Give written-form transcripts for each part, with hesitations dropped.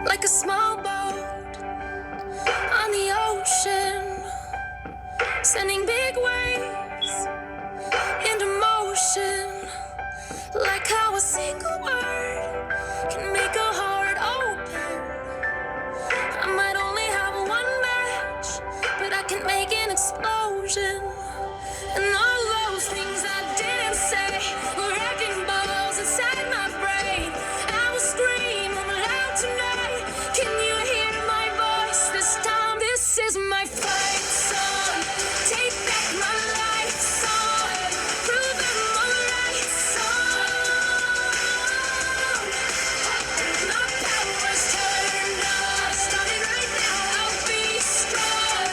like a small boat on the ocean, sending big waves into motion, like how a single word can make a heart open. I might only have one match, but I can make an explosion. And all those things I didn't say were wrecking balls inside my brain. I will scream loud tonight. Can you hear my voice this time? This is my fight song. Take back my life song. Prove I'm alright song. My power's turned on. Starting right now. I'll be strong.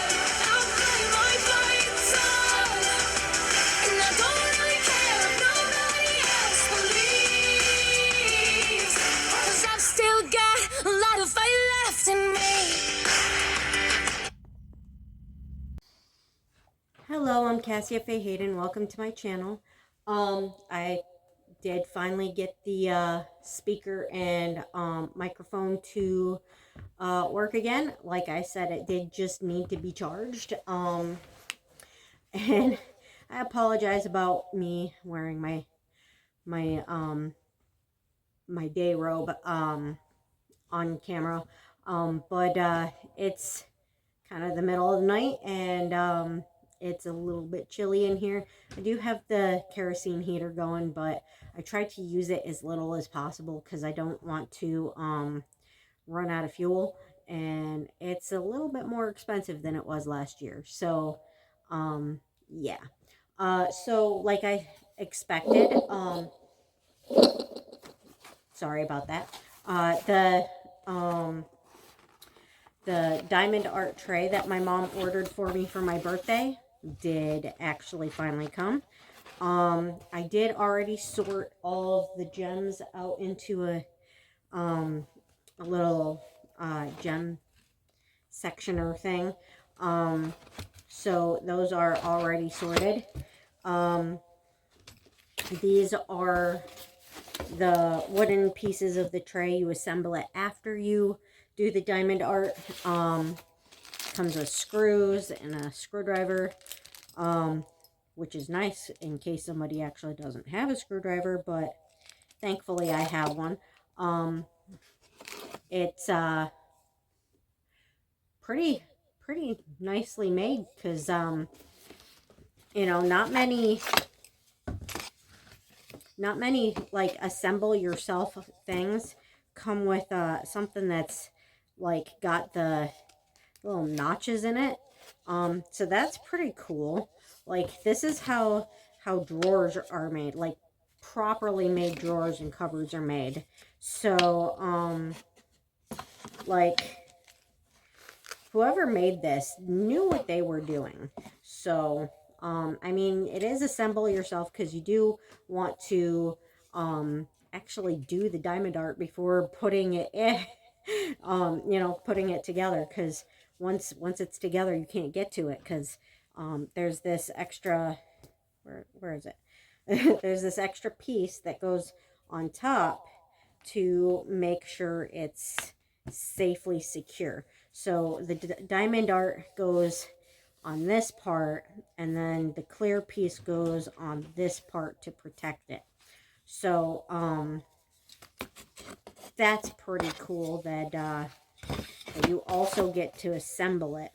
I'll play my fight song. And I don't really care if nobody else believes, 'cause I've still got a lot of fight left in me. Hello, I'm Cassia Faye Hayden. Welcome to my channel. I did finally get the speaker and microphone to work again. Like I said, it did just need to be charged. And I apologize about me wearing my my day robe on camera. But it's kind of the middle of the night, and it's a little bit chilly in here. I do have the kerosene heater going, but I try to use it as little as possible because I don't want to run out of fuel, and it's a little bit more expensive than it was last year. So yeah. So like I expected, sorry about that. Um the diamond art tray that my mom ordered for me for my birthday did actually finally come. I did already sort all of the gems out into a little gem sectioner thing. So those are already sorted. Um, these are the wooden pieces of the tray. You assemble it after you do the diamond art. Comes with screws and a screwdriver, which is nice in case somebody actually doesn't have a screwdriver, but thankfully I have one. It's pretty nicely made because you know, not many like assemble yourself things come with something that's like got the little notches in it. So that's pretty cool. Like this is how drawers are made, like properly made drawers and cupboards are made. So like whoever made this knew what they were doing. So I mean, it is assemble yourself because you do want to actually do the diamond art before putting it in, you know, putting it together, because once it's together you can't get to it because there's this extra, where is it? There's this extra piece that goes on top to make sure it's safely secure. So the diamond art goes on this part, and then the clear piece goes on this part to protect it. So that's pretty cool that you also get to assemble it.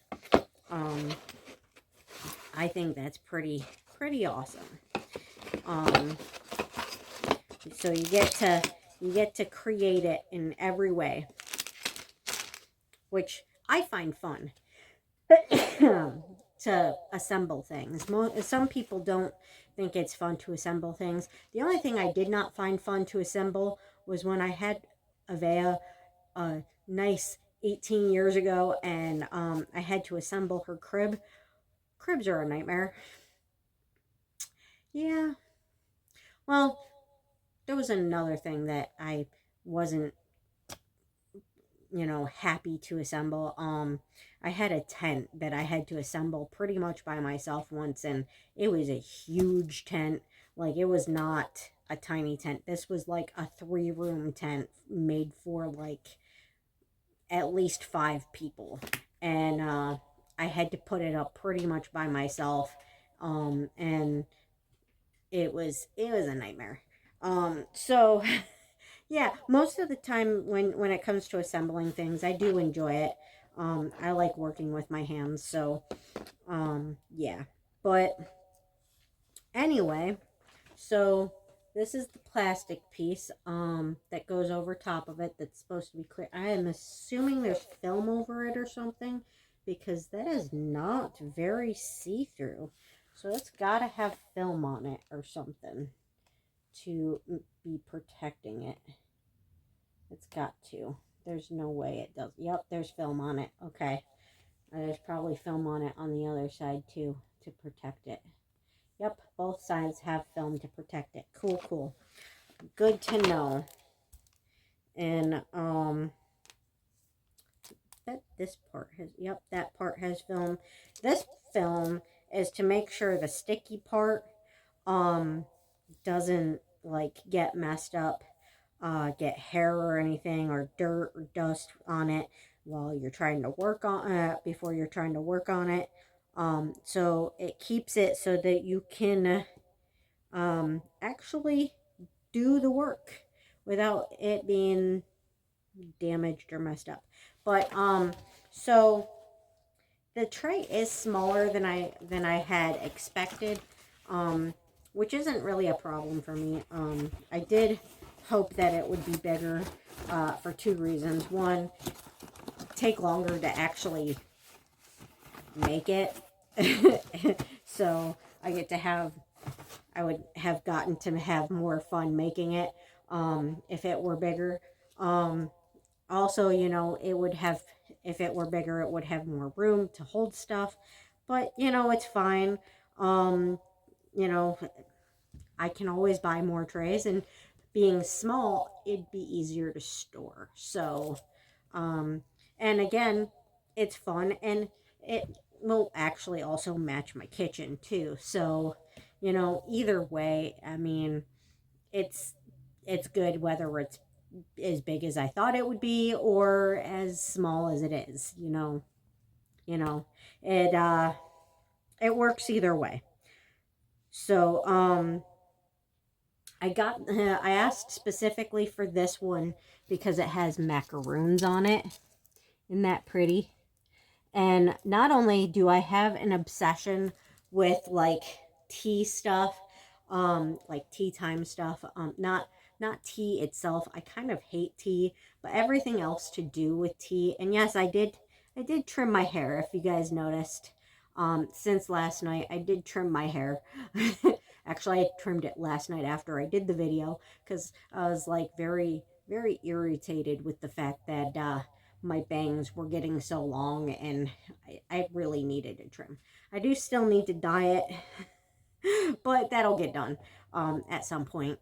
I think that's pretty awesome. So you get to create it in every way, which I find fun to assemble things. Some people don't think it's fun to assemble things. The only thing I did not find fun to assemble was when I had Avea a nice 18 years ago, and I had to assemble her crib. Cribs are a nightmare. Yeah. Well, there was another thing that I wasn't, you know, happy to assemble. I had a tent that I had to assemble pretty much by myself once, and it was a huge tent. Like, it was not a tiny tent. This was like a 3-room tent made for like at least 5 people, and I had to put it up pretty much by myself, and it was a nightmare. So yeah, most of the time when it comes to assembling things, I do enjoy it. I like working with my hands, so yeah. But anyway, so this is the plastic piece that goes over top of it that's supposed to be clear. I am assuming there's film over it or something because that is not very see-through. So it's got to have film on it or something to be protecting it. It's got to. There's no way it does. Yep, there's film on it. Okay. There's probably film on it on the other side too to protect it. Yep, both sides have film to protect it. Cool, cool. Good to know. And that this part has, yep, that part has film. This film is to make sure the sticky part doesn't like get messed up, get hair or anything or dirt or dust on it while you're trying to work on it, before you're trying to work on it. So it keeps it so that you can actually do the work without it being damaged or messed up. But so the tray is smaller than I had expected, which isn't really a problem for me. I did hope that it would be bigger for 2 reasons. One, take longer to actually make it. So I would have gotten to have more fun making it if it were bigger. Also, if it were bigger, it would have more room to hold stuff. But, it's fine. Um, you know, I can always buy more trays, and being small, it'd be easier to store. So, um, and again, it's fun, and it will actually also match my kitchen too. So, either way, I mean, it's it's good whether it's as big as I thought it would be or as small as it is. You know, it works either way. So, I asked specifically for this one because it has macaroons on it. Isn't that pretty? And not only do I have an obsession with like tea stuff, like tea time stuff, not tea itself. I kind of hate tea, but everything else to do with tea. And yes, I did trim my hair, if you guys noticed. Since last night, I did trim my hair. Actually, I trimmed it last night after I did the video because I was like very, very irritated with the fact that my bangs were getting so long, and I really needed a trim. I do still need to dye it, but that'll get done at some point.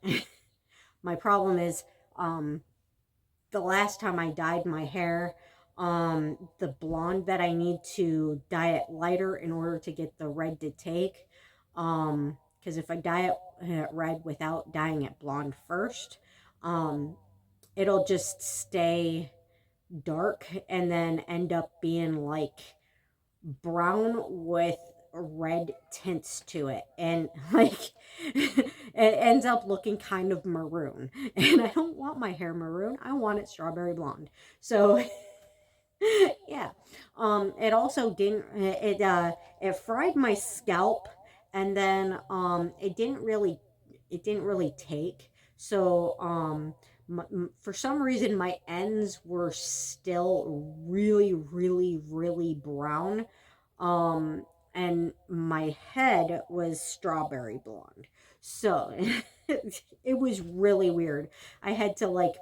My problem is the last time I dyed my hair, the blonde that I need to dye it lighter in order to get the red to take. Because if I dye it red without dyeing it blonde first, um, it'll just stay dark and then end up being like brown with red tints to it, and like it ends up looking kind of maroon, and I don't want my hair maroon. I want it strawberry blonde. So yeah. It also didn't it fried my scalp, and then it didn't really take. So for some reason my ends were still really, really, really brown. Um and my head was strawberry blonde. So it was really weird. I had to like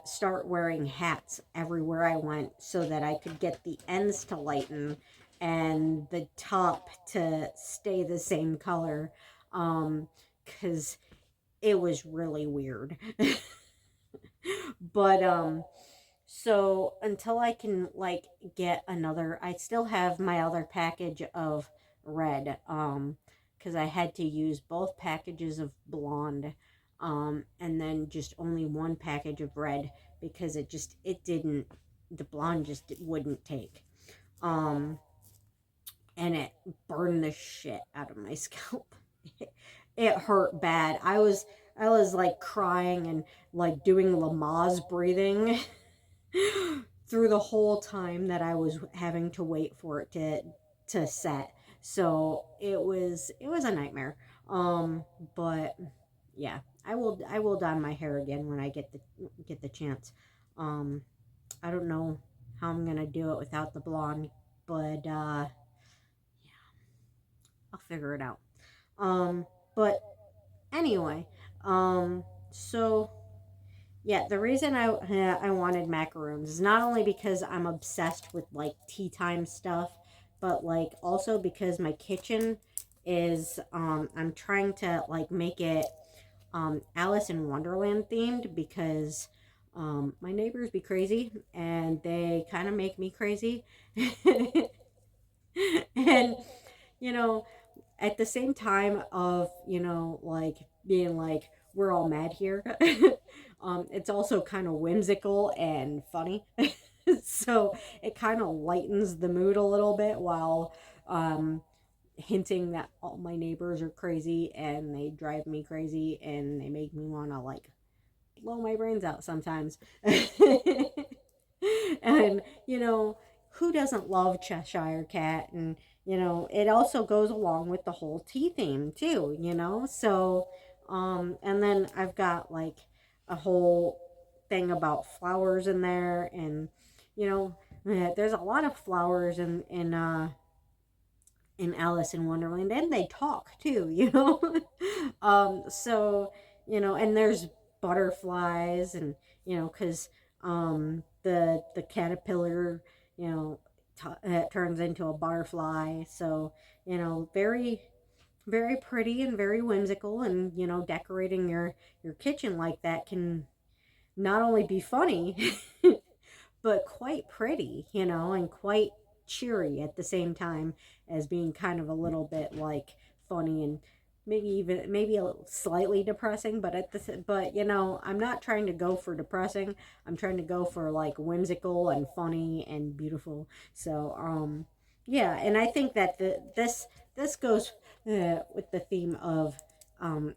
start wearing hats everywhere I went so that I could get the ends to lighten and the top to stay the same color. Because it was really weird. But so until I can like get another, I still have my other package of red, because I had to use both packages of blonde, and then just only one package of red because it didn't. the blonde just wouldn't take. Um, and it burned the shit out of my scalp. It hurt bad. I was like crying and like doing Lamaze breathing through the whole time that I was having to wait for it to set. So it was a nightmare. But yeah, I will dye my hair again when I get the chance. Um, I don't know how I'm gonna do it without the blonde, but I'll figure it out. But anyway, so yeah, the reason I wanted macaroons is not only because I'm obsessed with like tea time stuff, but like also because my kitchen is I'm trying to like make it Alice in Wonderland themed because my neighbors be crazy and they kind of make me crazy. And you know, at the same time of like being like we're all mad here, it's also kind of whimsical and funny. So it kind of lightens the mood a little bit while um hinting that all my neighbors are crazy and they drive me crazy and they make me want to like blow my brains out sometimes. And who doesn't love Cheshire Cat? And it also goes along with the whole tea theme too. So and then I've got like a whole thing about flowers in there. And you know there's a lot of flowers in Alice in Wonderland, and they talk too, so, and there's butterflies, and, because the caterpillar, turns into a butterfly. So, very, very pretty and very whimsical. And, decorating your kitchen like that can not only be funny, but quite pretty, and quite cheery at the same time as being kind of a little bit like funny and maybe a little slightly depressing. But I'm not trying to go for depressing. I'm trying to go for like whimsical and funny and beautiful. So yeah, and I think that this goes with the theme of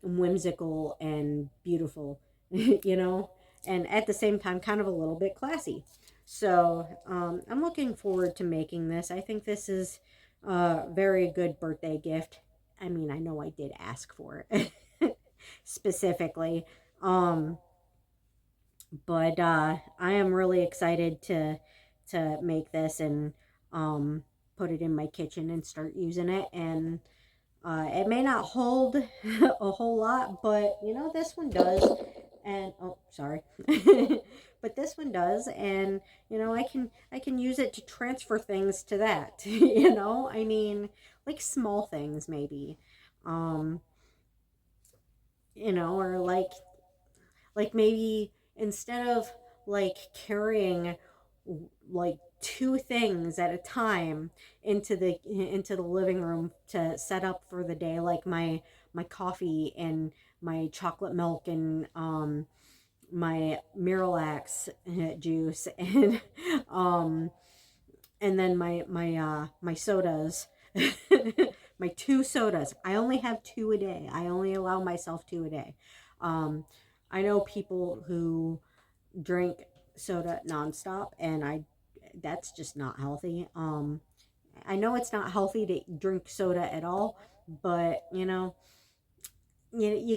whimsical and beautiful, and at the same time kind of a little bit classy. So I'm looking forward to making this. I think this is a very good birthday gift. I mean, I know I did ask for it specifically, um, but I am really excited to make this and um, put it in my kitchen and start using it. And it may not hold a whole lot, but this one does. And oh, sorry. But this one does, and I can use it to transfer things to that. I mean, like small things maybe. Um, or like maybe instead of like carrying like two things at a time into the living room to set up for the day, like my coffee and my chocolate milk and my Miralax juice um and then my sodas. My two sodas. I only have two a day. I only allow myself two a day. um I know people who drink soda nonstop, and I that's just not healthy. I know it's not healthy to drink soda at all, but you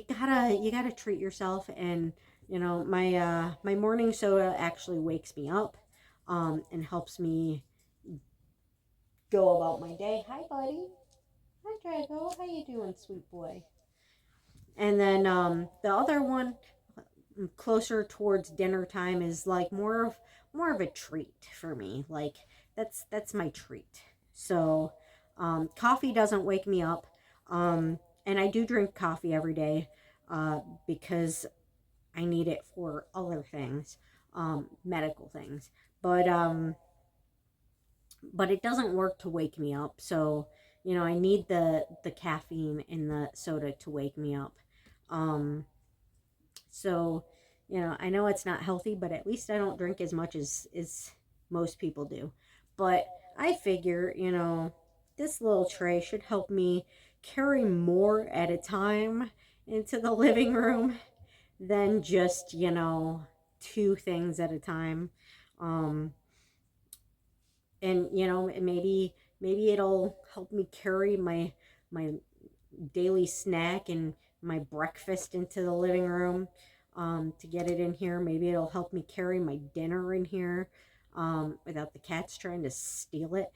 gotta treat yourself. And my morning soda actually wakes me up, and helps me go about my day. Hi, buddy. Hi, Drago. How you doing, sweet boy? And then the other one, closer towards dinner time, is like more of a treat for me. Like that's my treat. So coffee doesn't wake me up. And I do drink coffee every day because I need it for other things, medical things. But it doesn't work to wake me up. So I need the caffeine in the soda to wake me up. Um, so I know it's not healthy, but at least I don't drink as most people do. But I figure, this little tray should help me carry more at a time into the living room than just, two things at a time. Um, and maybe it'll help me carry my daily snack and my breakfast into the living room, to get it in here. Maybe it'll help me carry my dinner in here, without the cats trying to steal it.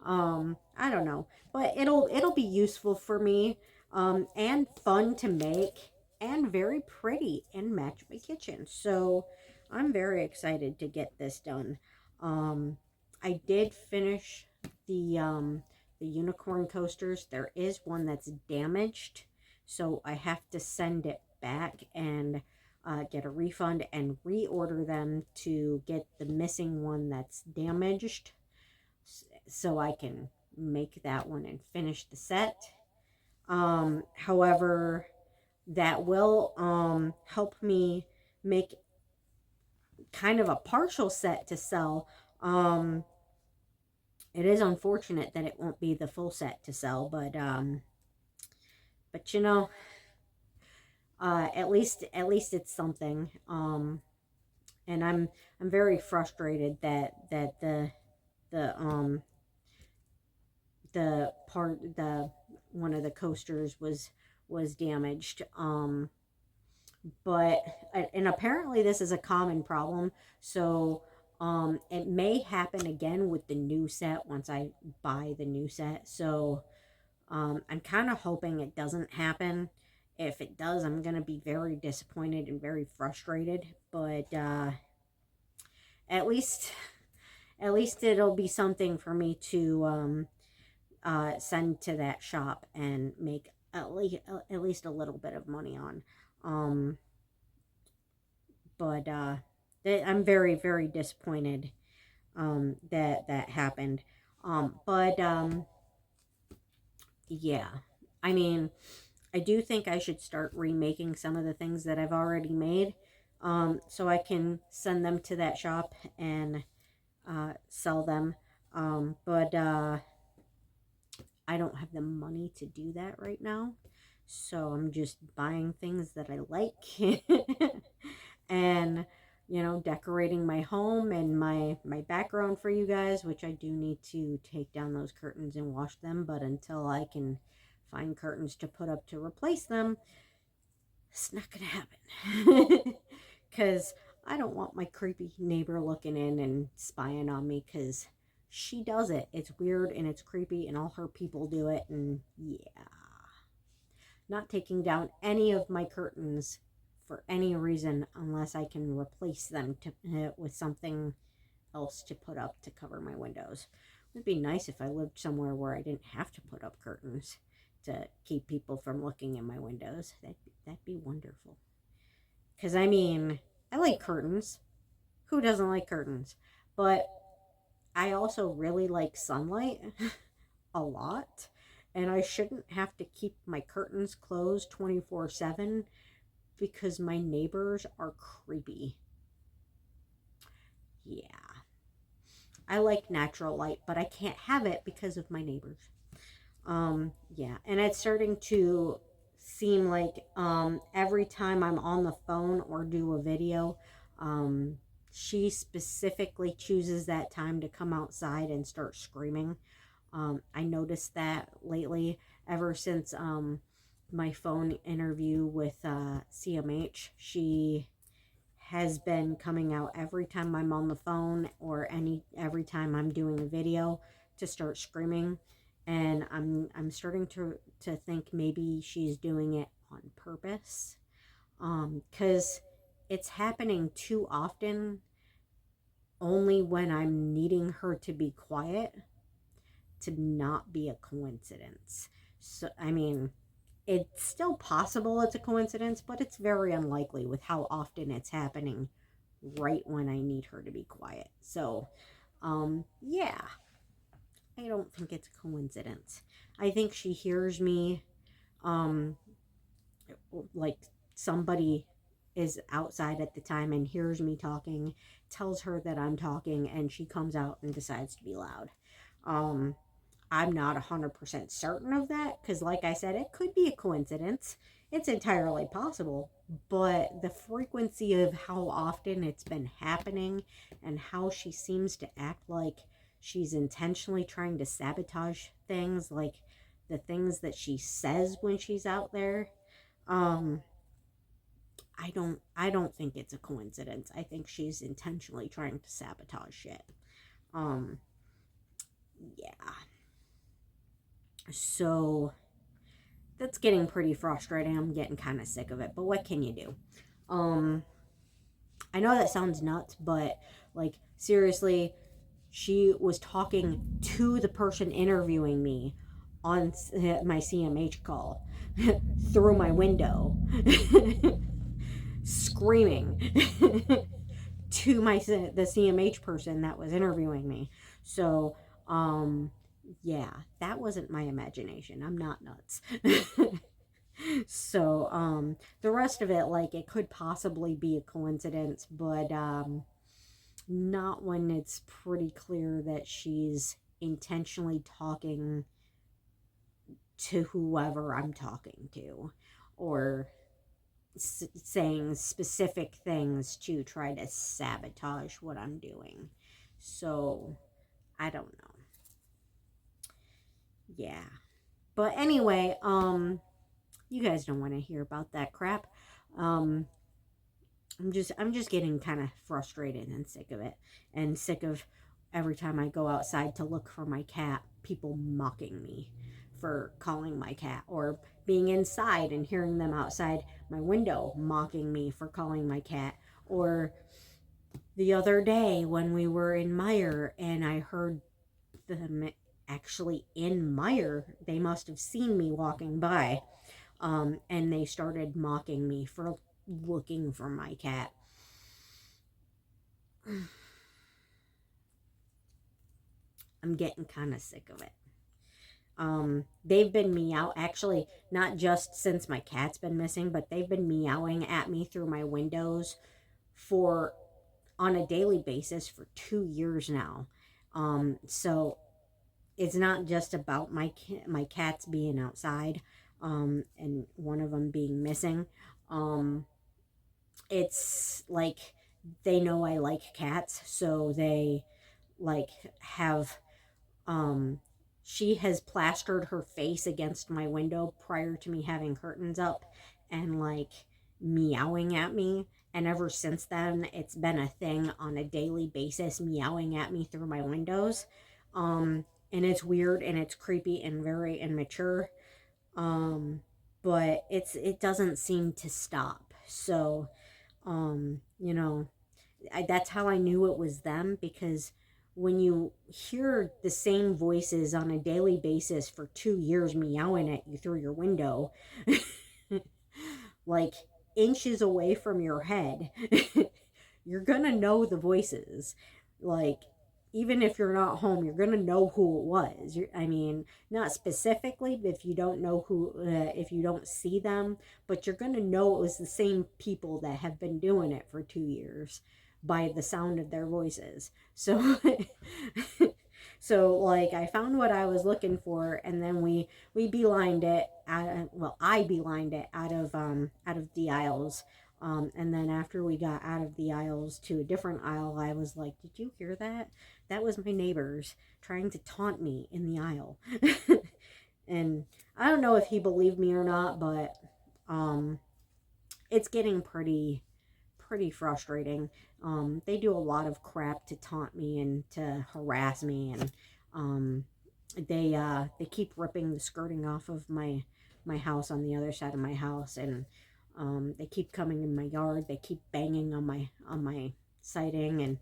I don't know, but it'll be useful for me, and fun to make, and very pretty and match my kitchen. So I'm very excited to get this done. Um, I did finish the unicorn coasters. There is one that's damaged, so I have to send it back and get a refund and reorder them to get the missing one that's damaged, so I can make that one and finish the set. However, that will help me make kind of a partial set to sell. It is unfortunate that it won't be the full set to sell, but at least it's something. And I'm very frustrated that the one of the coasters was damaged. But and apparently this is a common problem. So it may happen again with the new set once I buy the new set. So I'm kind of hoping it doesn't happen. If it does, I'm gonna be very disappointed and very frustrated. But at least at least it'll be something for me to send to that shop and make at least a little bit of money on. Um, but I'm very very disappointed that that happened. But yeah, I mean, I do think I should start remaking some of the things that I've already made, so I can send them to that shop and sell them. But I don't have the money to do that right now. So I'm just buying things that I like and decorating my home and my background for you guys, which I do need to take down those curtains and wash them, but until I can find curtains to put up to replace them, it's not going to happen. Cuz I don't want my creepy neighbor looking in and spying on me, cuz she does it. It's weird and it's creepy and all her people do it, and yeah. Not taking down any of my curtains for any reason unless I can replace them with something else to put up to cover my windows. It would be nice if I lived somewhere where I didn't have to put up curtains to keep people from looking in my windows. That'd be wonderful. Because I mean, I like curtains. Who doesn't like curtains? But I also really like sunlight a lot. And I shouldn't have to keep my curtains closed 24/7 because my neighbors are creepy. Yeah. I like natural light, but I can't have it because of my neighbors. Yeah, and it's starting to seem like every time I'm on the phone or do a video, um she specifically chooses that time to come outside and start screaming. I noticed that lately, ever since my phone interview with CMH. She has been coming out every time I'm on the phone or every time I'm doing a video to start screaming, and I'm starting to think maybe she's doing it on purpose, cuz it's happening too often only when I'm needing her to be quiet to not be a coincidence. So I mean, it's still possible it's a coincidence, but it's very unlikely with how often it's happening right when I need her to be quiet. So, yeah, I don't think it's a coincidence. I think she hears me, um, like somebody is outside at the time and hears me talking, tells her that I'm talking, and she comes out and decides to be loud. Um, I'm not 100% certain of that because, like I said, it could be a coincidence. It's entirely possible. But the frequency of how often it's been happening and how she seems to act like she's intentionally trying to sabotage things, like the things that she says when she's out there, um, I don't think it's a coincidence. I think she's intentionally trying to sabotage shit. Um, yeah. So that's getting pretty frustrating. I'm getting kind of sick of it, but what can you do? Um, I know that sounds nuts, but like seriously, she was talking to the person interviewing me on my CMH call through my window, screaming to the CMH person that was interviewing me. So, yeah, that wasn't my imagination. I'm not nuts. So, the rest of it, like, it could possibly be a coincidence, but not when it's pretty clear that she's intentionally talking to whoever I'm talking to, or saying specific things to try to sabotage what I'm doing. So, I don't know. Yeah. But anyway, you guys don't want to hear about that crap. Um, I'm just getting kind of frustrated and sick of it, and sick of every time I go outside to look for my cat, people mocking me for calling my cat, or being inside and hearing them outside my window mocking me for calling my cat, or the other day when we were in Meyer and I heard them actually in Meyer, they must have seen me walking by, and they started mocking me for looking for my cat. I'm getting kind of sick of it. They've been actually, not just since my cat's been missing, but they've been meowing at me through my windows for on a daily basis for 2 years now. So it's not just about my cats being outside, and one of them being missing. Um, it's like they know I like cats, so they like have um she has plastered her face against my window prior to me having curtains up, and like meowing at me, and ever since then it's been a thing on a daily basis, meowing at me through my windows. And it's weird and it's creepy and very immature. um but it doesn't seem to stop. So, you know, that's how I knew it was them, because when you hear the same voices on a daily basis for 2 years meowing at you through your window, like inches away from your head, you're gonna know the voices. Like, even if you're not home, you're gonna know who it was. I mean, not specifically if you don't know who, if you don't see them, but you're gonna know it was the same people that have been doing it for 2 years by the sound of their voices. So, so like I found what I was looking for, and then we beelined it out. Well, I beelined it out of the aisles. And then after we got out of the aisles to a different aisle, I was like, "Did you hear that? That was my neighbors trying to taunt me in the aisle." And I don't know if he believed me or not, but um, it's getting pretty frustrating. They do a lot of crap to taunt me and to harass me, and they keep ripping the skirting off of my house on the other side of my house, and they keep coming in my yard. They keep banging on my siding, and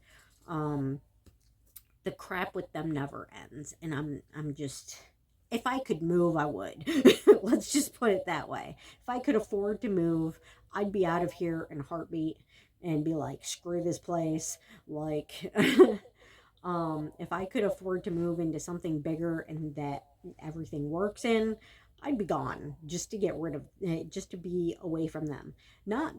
um, the crap with them never ends. And I'm just, if I could move, I would. Let's just put it that way. If I could afford to move, I'd be out of here in a heartbeat and be like, screw this place. Like, if I could afford to move into something bigger and that everything works in, I'd be gone just to get rid of, just to be away from them. Not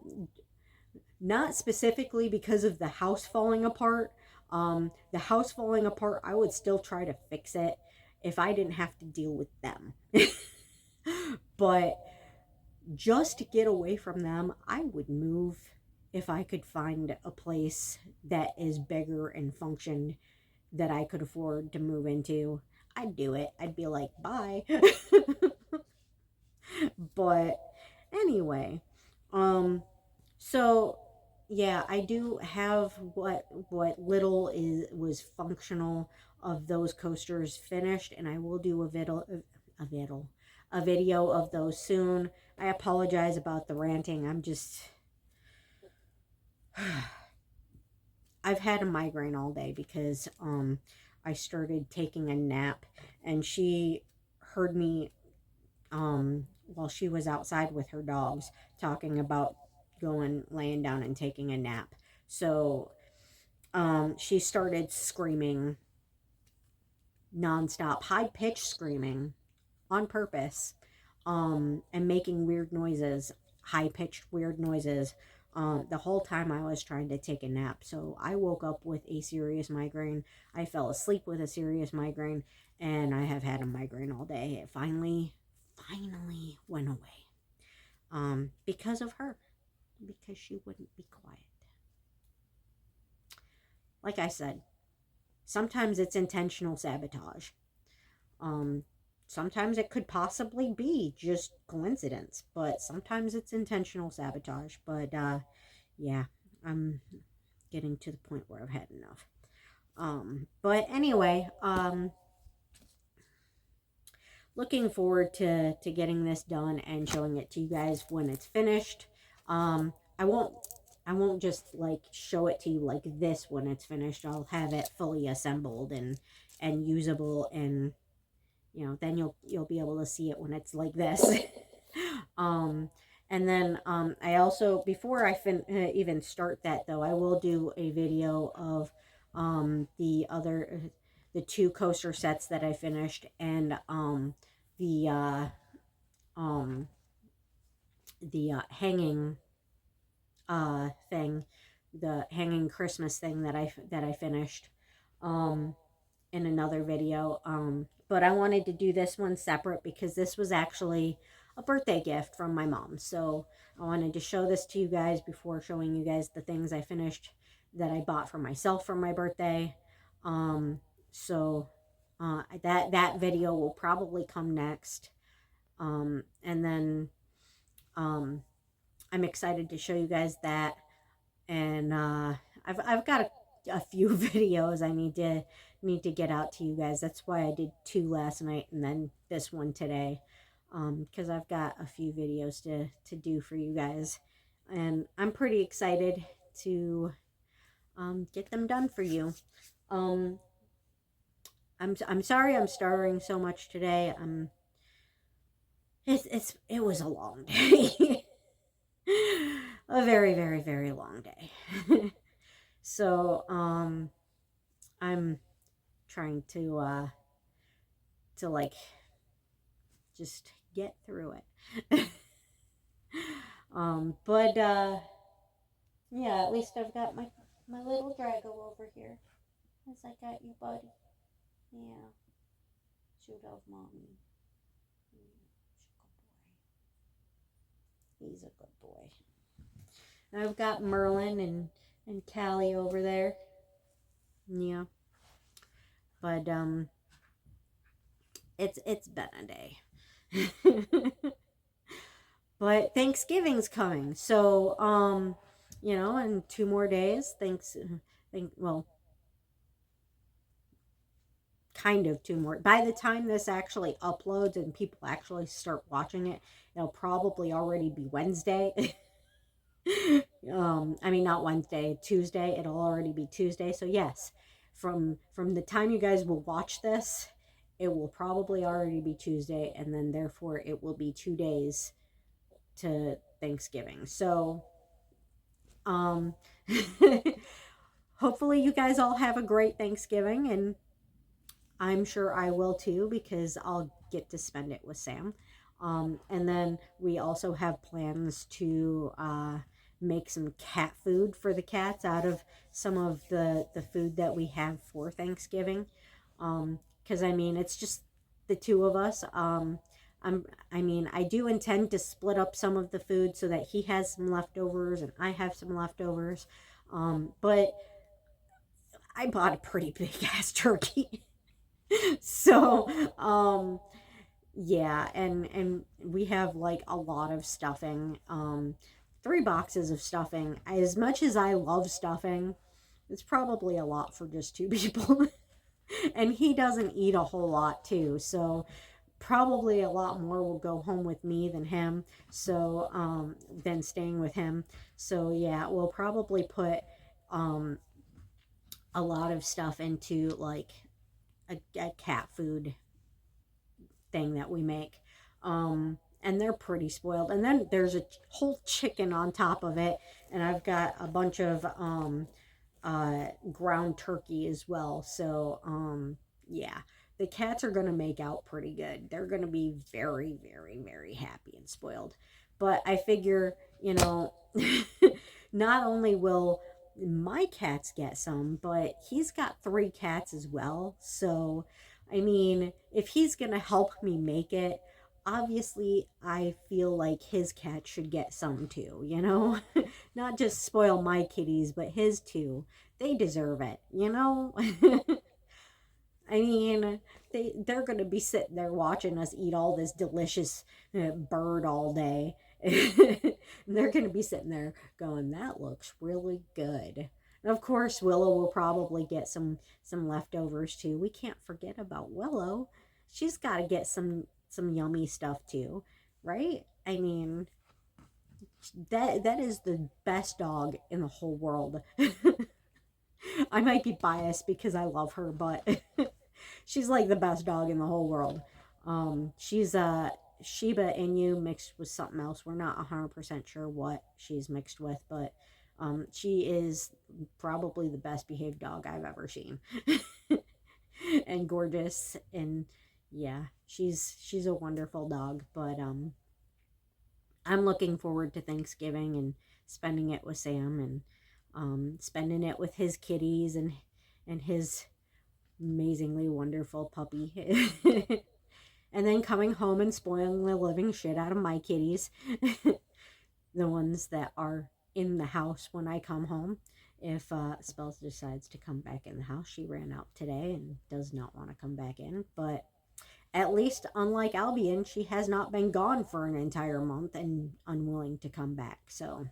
not specifically because of the house falling apart. The house falling apart, I would still try to fix it if I didn't have to deal with them. But just to get away from them, I would move if I could find a place that is bigger and functioned that I could afford to move into. I'd do it. I'd be like, bye. But anyway, um so yeah, I do have what little is was functional of those coasters finished, and I will do a video of those soon. I apologize about the ranting. I'm just I've had a migraine all day because I started taking a nap, and she heard me while she was outside with her dogs talking about going laying down and taking a nap. So she started screaming nonstop, high pitched screaming on purpose, and making weird noises, high pitched weird noises. The whole time I was trying to take a nap. So I woke up with a serious migraine. I fell asleep with a serious migraine, and I have had a migraine all day. It finally went away. Because of her, because she wouldn't be quiet. Like I said, sometimes it's intentional sabotage. Um, Sometimes it could possibly be just coincidence, but sometimes it's intentional sabotage. But yeah, I'm getting to the point where I've had enough. But anyway, looking forward to getting this done and showing it to you guys when it's finished. I won't just like show it to you like this when it's finished. I'll have it fully assembled and usable, and then you'll be able to see it when it's like this. um and then I also, before I even start that though, I will do a video of the two coaster sets that I finished, and the um hanging thing, the hanging Christmas thing that I finished um in another video. But I wanted to do this one separate because this was actually a birthday gift from my mom. So I wanted to show this to you guys before showing you guys the things I finished that I bought for myself for my birthday. So that video will probably come next. And then I'm excited to show you guys that. And I've got a few videos I need to get out to you guys. That's why I did 2 last night and then this one today, because I've got a few videos to do for you guys, and I'm pretty excited to get them done for you. I'm sorry I'm stuttering so much today. It was a long day. A very, very, very long day. So I'm trying to like just get through it. But yeah, at least I've got my little Drago over here. As I got you, buddy. Yeah. Should have mommy. He's a good boy. And I've got Merlin and Callie over there. Yeah. But it's been a day. But Thanksgiving's coming. So in 2 more days, kind of 2 more. By the time this actually uploads and people actually start watching it, it'll probably already be Wednesday. I mean, not Wednesday, Tuesday. It'll already be Tuesday. So yes, from the time you guys will watch this, it will probably already be Tuesday, and then therefore it will be 2 days to Thanksgiving. So hopefully you guys all have a great Thanksgiving, and I'm sure I will too, because I'll get to spend it with Sam. And then we also have plans to make some cat food for the cats out of some of the food that we have for Thanksgiving. Because I mean, it's just the two of us. I mean, I do intend to split up some of the food so that he has some leftovers and I have some leftovers. But I bought a pretty big ass turkey. So, yeah, and we have like a lot of stuffing. 3 boxes of stuffing. As much as I love stuffing, it's probably a lot for just 2 people. And he doesn't eat a whole lot too, so probably a lot more will go home with me than him. So, than staying with him. So yeah, we'll probably put um a lot of stuff into like a cat food thing that we make. And they're pretty spoiled. And then there's a whole chicken on top of it, and I've got a bunch of ground turkey as well. So yeah, the cats are gonna make out pretty good. They're gonna be very, very, very happy and spoiled. But I figure, you know, not only will my cats get some, but he's got 3 cats as well. So, I mean, if he's gonna help me make it, obviously I feel like his cat should get some too, you know? Not just spoil my kitties, but his too. They deserve it, you know? I mean, they're gonna be sitting there watching us eat all this delicious bird all day. And they're gonna be sitting there going, "That looks really good." And of course, Willow will probably get some leftovers too. We can't forget about Willow. She's got to get some yummy stuff too, right? I mean, that is the best dog in the whole world. I might be biased because I love her, but she's like the best dog in the whole world. She's a Shiba Inu mixed with something else. We're not 100% sure what she's mixed with, but she is probably the best behaved dog I've ever seen. And gorgeous, and yeah, she's a wonderful dog. But I'm looking forward to Thanksgiving and spending it with Sam, and spending it with his kitties and his amazingly wonderful puppy. And then coming home and spoiling the living shit out of my kitties. The ones that are in the house when I come home. If Spells decides to come back in the house, she ran out today and does not want to come back in. But at least, unlike Albion, she has not been gone for an entire month and unwilling to come back. So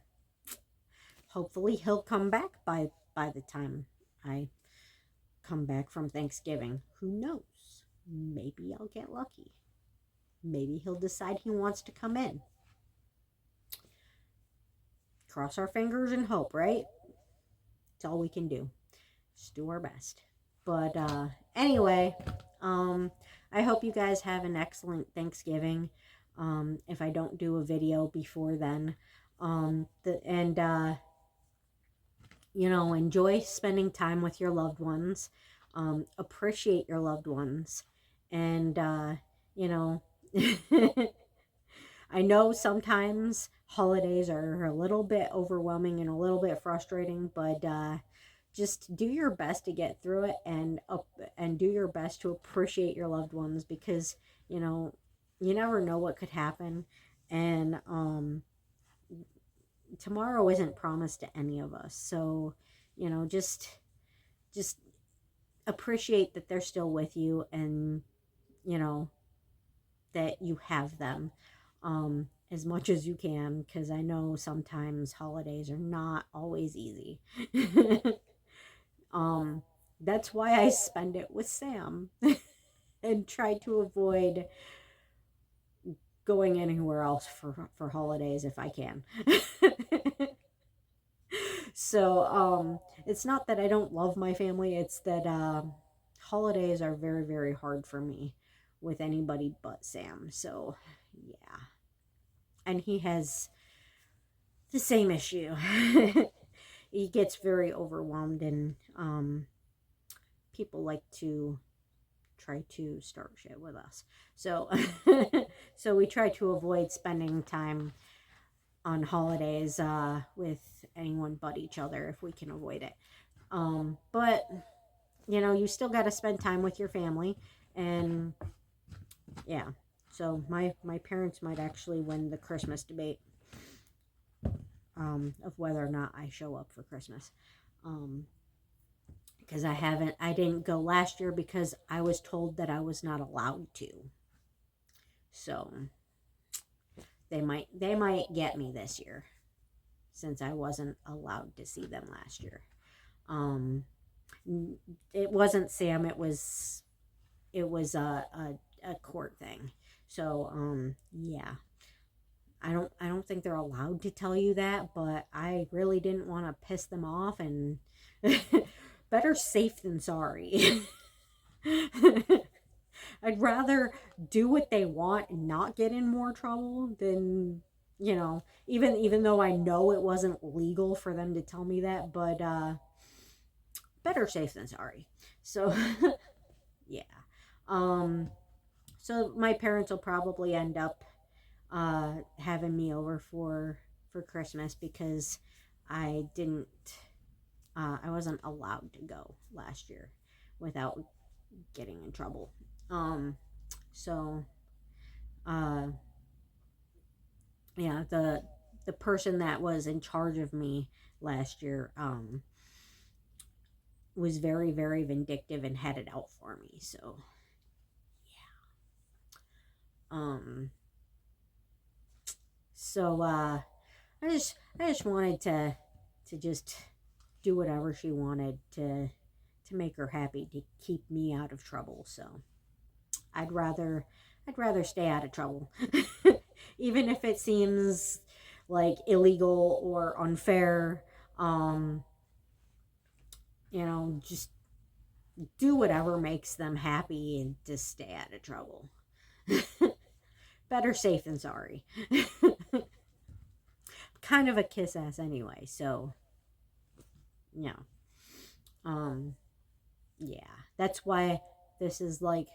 hopefully he'll come back by the time I come back from Thanksgiving. Who knows? Maybe I'll get lucky. Maybe he'll decide he wants to come in. Cross our fingers and hope, right? It's all we can do. Just do our best. But anyway, I hope you guys have an excellent Thanksgiving. If I don't do a video before then, you know, enjoy spending time with your loved ones. Appreciate your loved ones, and you know, I know sometimes holidays are a little bit overwhelming and a little bit frustrating, but just do your best to get through it, and do your best to appreciate your loved ones, because you know, you never know what could happen, and tomorrow isn't promised to any of us. So, you know, just appreciate that they're still with you, and you know that you have them as much as you can, because I know sometimes holidays are not always easy. That's why I spend it with Sam and try to avoid going anywhere else for holidays if I can. So it's not that I don't love my family, it's that holidays are very, very hard for me with anybody but Sam. So yeah, and he has the same issue. He gets very overwhelmed, and people like to try to start shit with us. So so we try to avoid spending time on holidays with anyone but each other if we can avoid it. But you still got to spend time with your family, and yeah. So my parents might actually win the Christmas debate, of whether or not I show up for Christmas. Because I didn't go last year because I was told that I was not allowed to. So they might get me this year since I wasn't allowed to see them last year. Um, it wasn't Sam. It was a court thing. So yeah. I don't think they're allowed to tell you that, but I really didn't want to piss them off, and better safe than sorry. I'd rather do what they want and not get in more trouble than, even though I know it wasn't legal for them to tell me that, but better safe than sorry. So yeah. Um so my parents will probably end up having me over for Christmas because I didn't I wasn't allowed to go last year without getting in trouble. Um so uh yeah, the person that was in charge of me last year was very, very vindictive and had it out for me. So um so I just wanted to just do whatever she wanted to make her happy, to keep me out of trouble. So I'd rather I'd rather stay out of trouble. Even if it seems like illegal or unfair. Um, just do whatever makes them happy and just stay out of trouble. Better safe than sorry. Kind of a kiss ass anyway, so yeah. Um, yeah. That's why this is like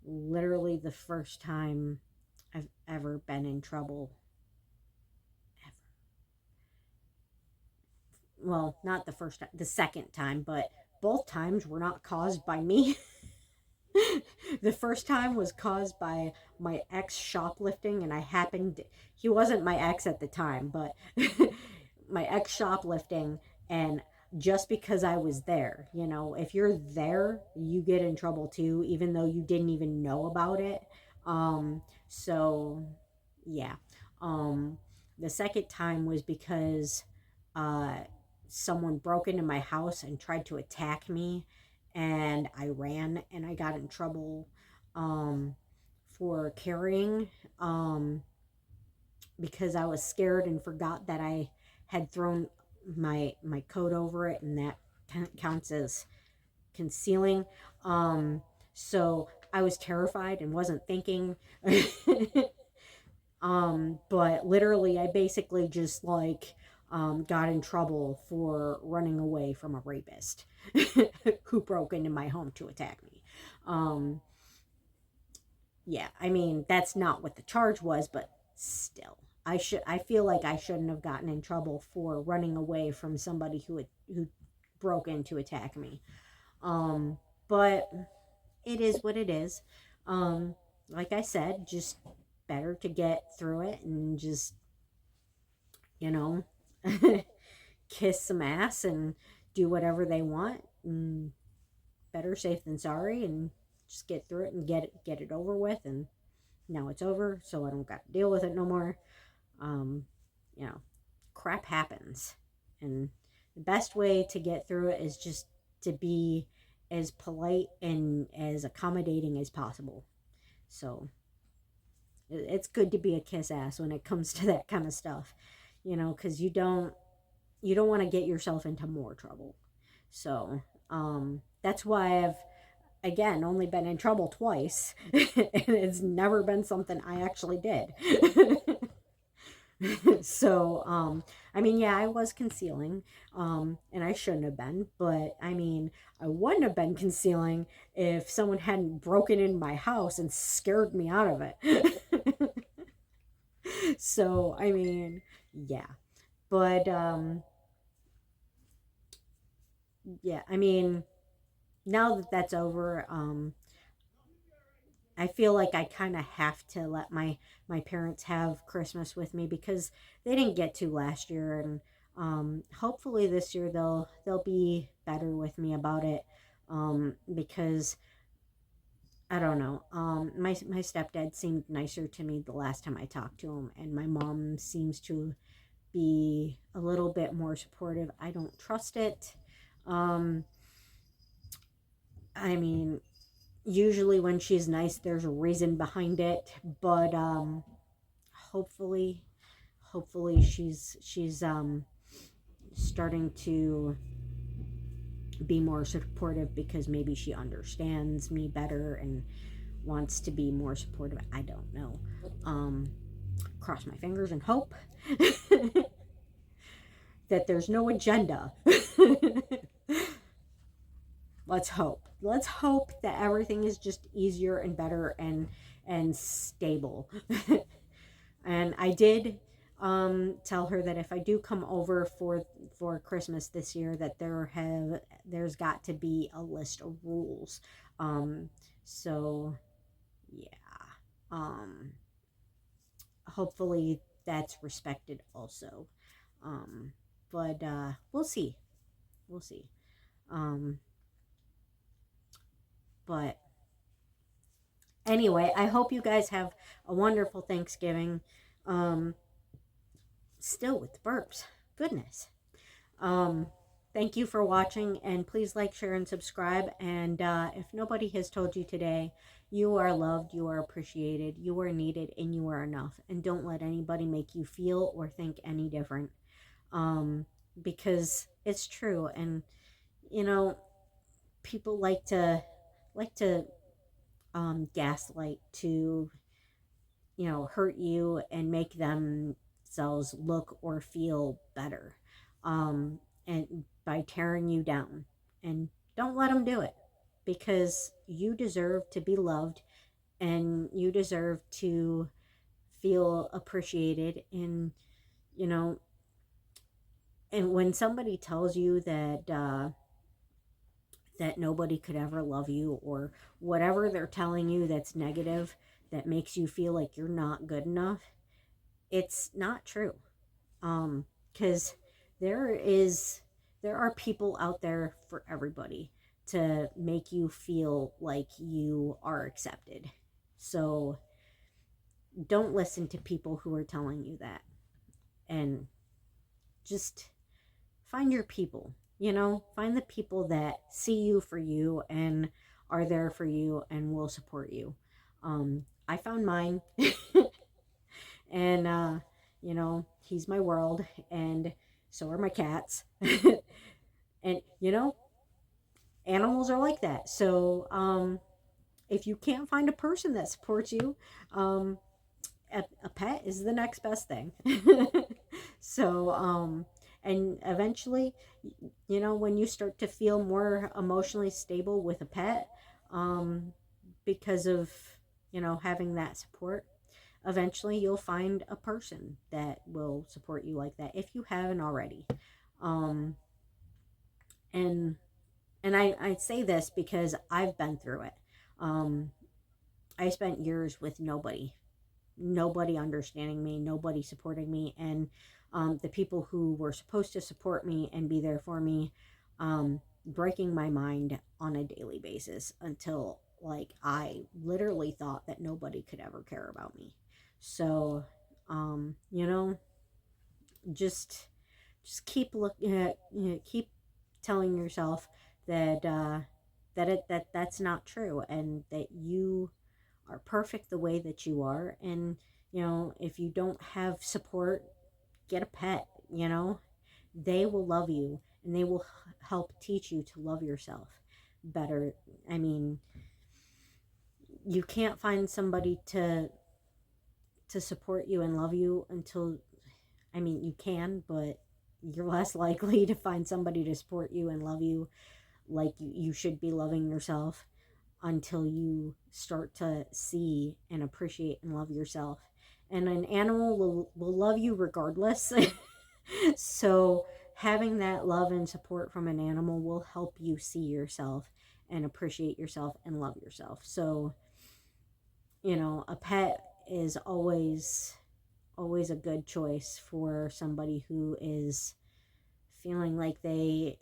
literally the first time I've ever been in trouble. Ever. Well, not the first time, the second time, but both times were not caused by me. The first time was caused by my ex shoplifting, and he wasn't my ex at the time, but my ex shoplifting, and just because I was there, if you're there, you get in trouble too, even though you didn't even know about it. So yeah. Um, the second time was because uh, someone broke into my house and tried to attack me, and I ran and I got in trouble um, for carrying, um, because I was scared and forgot that I had thrown my coat over it, and that counts as concealing. Um, so I was terrified and wasn't thinking. But literally, I basically just like got in trouble for running away from a rapist who broke into my home to attack me. Um, yeah, I mean that's not what the charge was, but still, I feel like I shouldn't have gotten in trouble for running away from somebody who broke in to attack me. Um, but it is what it is. Like I said, just better to get through it and just, you know, kiss some ass and do whatever they want. And better safe than sorry, and just get through it and get it over with. And now it's over, so I don't got to deal with it no more. Um, you know, crap happens, and the best way to get through it is just to be as polite and as accommodating as possible. So it's good to be a kiss ass when it comes to that kind of stuff, because you don't want to get yourself into more trouble. So that's why I've again only been in trouble twice, and it's never been something I actually did. So I mean, yeah, I was concealing, and I shouldn't have been, but I mean, I wouldn't have been concealing if someone hadn't broken in my house and scared me out of it. So, I mean, yeah. But yeah, I mean, now that that's over, I feel like I kind of have to let my parents have Christmas with me because they didn't get to last year, and hopefully this year they'll be better with me about it. Because I don't know. My stepdad seemed nicer to me the last time I talked to him, and my mom seems to be a little bit more supportive. I don't trust it. Um, I mean, usually when she's nice, there's a reason behind it, but hopefully, hopefully she's starting to be more supportive because maybe she understands me better and wants to be more supportive. I don't know. Um, Cross my fingers and hope that there's no agenda. Let's hope. Let's hope that everything is just easier and better and stable. And I did tell her that if I do come over for Christmas this year, that there's got to be a list of rules. Um, so yeah. Um, Hopefully that's respected also. Um, but we'll see. We'll see. Um, but anyway, I hope you guys have a wonderful Thanksgiving. Um, Still with the burps. Goodness. Um, Thank you for watching, and please like, share, and subscribe. And if nobody has told you today, you are loved, you are appreciated, you are needed, and you are enough. And don't let anybody make you feel or think any different. Um, because it's true. And you know, people like to gaslight to hurt you and make themselves look or feel better, um, and by tearing you down. And don't let them do it, because you deserve to be loved, and you deserve to feel appreciated. And you know and when somebody tells you that nobody could ever love you, or whatever they're telling you that's negative, that makes you feel like you're not good enough, it's not true. Because there is there are people out there for everybody to make you feel like you are accepted. So don't listen to people who are telling you that, and just find your people. Find the people that see you for you and are there for you and will support you. I found mine. And he's my world, and so are my cats. And animals are like that. So if you can't find a person that supports you, um a pet is the next best thing. So and eventually, when you start to feel more emotionally stable with a pet, um because of having that support, eventually you'll find a person that will support you like that, if you haven't already. um and I say this because I've been through it. um I spent years with nobody understanding me, nobody supporting me, and the people who were supposed to support me and be there for me, breaking my mind on a daily basis, until like I literally thought that nobody could ever care about me. So, um, you know, just keep looking at, keep telling yourself that that's not true, and that you are perfect the way that you are. And if you don't have support, get a pet. They will love you, and they will help teach you to love yourself better. I mean, you can't find somebody to support you and love you until, I mean, you can, but you're less likely to find somebody to support you and love you like you should be loving yourself, until you start to see and appreciate and love yourself. And an animal will love you regardless. So having that love and support from an animal will help you see yourself and appreciate yourself and love yourself. So, a pet is always a good choice for somebody who is feeling like they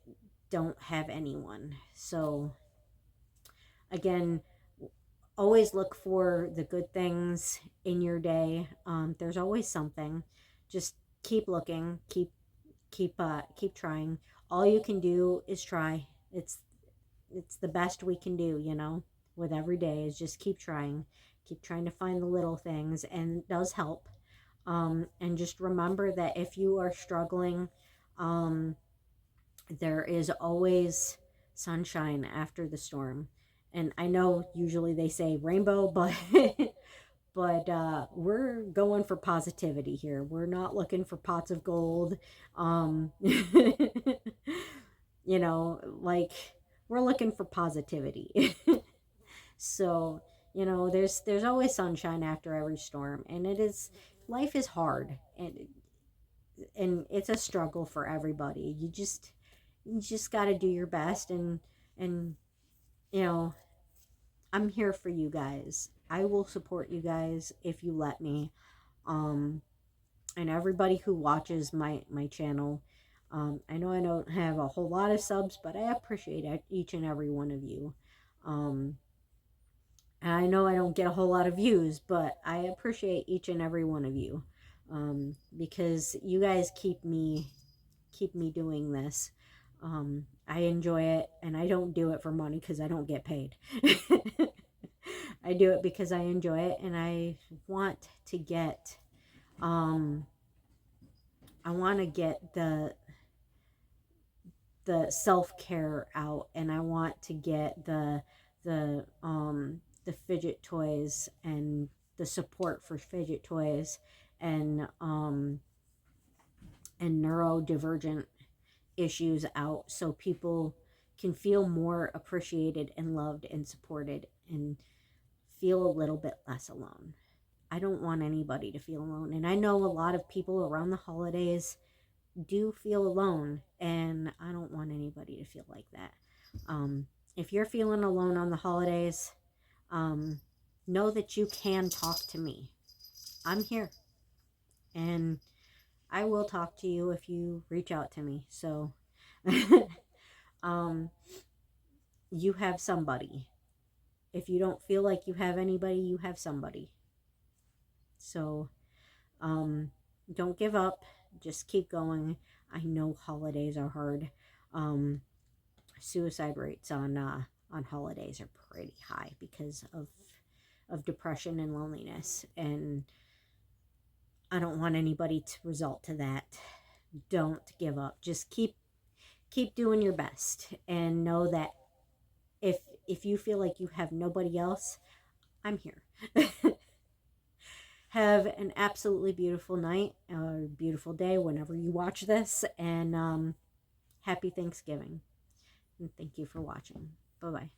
don't have anyone. So again, always look for the good things in your day. There's always something. Just keep looking, keep trying. All you can do is try. It's the best we can do, with every day, is just keep trying to find the little things, and it does help. And just remember that if you are struggling, um, there is always sunshine after the storm. And I know usually they say rainbow, but we're going for positivity here. We're not looking for pots of gold. Like, we're looking for positivity. So, there's always sunshine after every storm, and life is hard, and it's a struggle for everybody. You just got to do your best, and you know I'm here for you guys. I will support you guys if you let me. um and everybody who watches my channel, I know I don't have a whole lot of subs, but I appreciate each and every one of you. And I know I don't get a whole lot of views, but I appreciate each and every one of you, because you guys keep me doing this. I enjoy it, and I don't do it for money because I don't get paid. I do it because I enjoy it, and I want to get um I want to get the self-care out, and I want to get the fidget toys and the support for fidget toys, and neurodivergent issues out, so people can feel more appreciated and loved and supported, and feel a little bit less alone. I don't want anybody to feel alone. And I know a lot of people around the holidays do feel alone, and I don't want anybody to feel like that. If you're feeling alone on the holidays, know that you can talk to me. I'm here, and I will talk to you if you reach out to me. So, um, you have somebody. If you don't feel like you have anybody, you have somebody. So, um, don't give up. Just keep going. I know holidays are hard. Um, Suicide rates on holidays are pretty high because of depression and loneliness, and I don't want anybody to result to that. Don't give up. Just keep doing your best, and know that if you feel like you have nobody else, I'm here. Have an absolutely beautiful night or beautiful day whenever you watch this, and happy Thanksgiving. And thank you for watching. Bye bye.